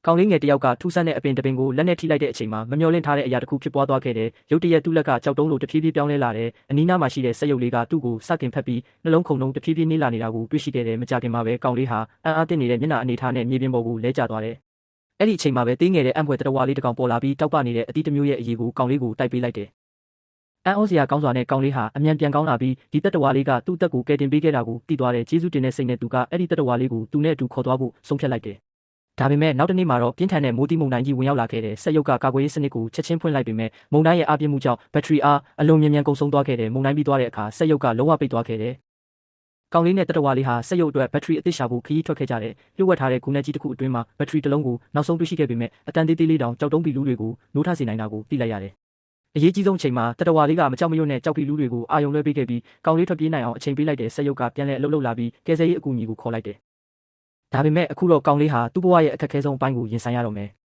ကောင်လေးငယ်တယောက်ကထူးဆန်းတဲ့အပင်တပင်ကိုလက်နဲ့ထိလိုက်တဲ့အချိန်မှာမမျှော်လင့်ထားတဲ့အရာတစ်ခုဖြစ်ပွားသွားခဲ့တယ်။ရုတ်တရက်သူ့လက်ကကြောက်တုံးလိုတဖြည်းဖြည်းပြောင်းလဲလာတယ်။အနီးနားမှာရှိတဲ့စက်ရုပ်လေးကသူ့ကိုစတင်ဖက်ပြီးနှလုံးခုန်လုံးတဖြည်းဖြည်းနှေးလာနေတာကိုတွေ့ရှိခဲ့တယ်။မကြာခင်မှာပဲကောင်လေးဟာအံ့အားသင့်နေတဲ့မျက်နှာအနေထားနဲ့မြေပြင်ပေါ်ကိုလဲကျသွားတယ်။အဲ့ဒီအချိန်မှာပဲသေးငယ်တဲ့အံ့ဖွယ်တတဝါလေးတစ်ကောင်ပေါ်လာပြီးတောက်ပနေတဲ့အသီးတစ်မျိုးရဲ့အရေးကိုကောင်လေးကိုတိုက်ပေးလိုက်တယ်။အံ့ဩစရာကောင်းစွာနဲ့ကောင်လေးဟာအမြန်ပြန်ကောင်းလာပြီးဒီတတဝါလေးကသူ့အသက်ကိုကယ်တင်ပေးခဲ့တာကိုသိသွားတယ်။ကျေးဇူးတင်တဲ့စိတ်နဲ့သူကအဲ့ဒီတတဝါလေးကိုသူနဲ့အတူခေါ်သွားဖို့ဆုံးဖြတ်လိုက်တယ်။ဒါပေမဲ့နောက်တစ်နေ့မှာတော့ပြင်းထန်တဲ့မိုးတိမုန်တိုင်းကြီးဝင်ရောက်လာခဲ့တယ်။စက်ရုပ်ကကာကွယ်ရေးစနစ်ကိုချက်ချင်းဖွင့်လိုက်ပေမဲ့မုန်တိုင်းရဲ့အားပြင်းမှုကြောင့်ဘက်ထရီအားအလွန်မြန်ကုန်ဆုံးသွားခဲ့တယ်။မုန်တိုင်းပြီးသွားတဲ့အခါစက်ရုပ်ကလုံးဝပိတ်သွားခဲ့တယ်။ကောင်လေးနဲ့တတဝါလေးဟာစက်ရုပ်အတွက်ဘက်ထရီအသစ်ရှာဖို့ခရီးထွက်ခဲ့ကြတယ်။လျှို့ဝှက်ထားတဲ့ဂူနဲ့ကြီးတစ်ခုအတွင်းမှာဘက်ထရီတစ်လုံးကိုနောက်ဆုံးတွေ့ရှိခဲ့ပေမဲ့အတန်သေးသေးလေးတောင်ကြောက်တုံးပီလူးတွေကိုနိုးထစေနိုင်တာကိုသိလိုက်ရတယ်။အရေးကြီးဆုံးအချိန်မှာတတဝါလေးကမကြောက်မရွံ့နဲ့ကြောက်ပီလူးတွေကိုအာယုံလွှဲပေးခဲ့ပြီးကောင်လေးထွက်ပြေးနိုင်အောင်အချိန်ပေးလိုက်တဲ့စက်ရုပ်ကပြန်လဲအလုပ်လုပ်လာပြီးကယ်ဆယ်ရေးအကူအညီကိုခေါ်လိုက်တယ်။ဒါပေမဲ့အခုတော့ကောင်လေးဟာသူ့ဘဝရဲ့အခက်အခဲဆုံးအပိုင်းကိုရင်ဆိုင်ရတော့မယ်။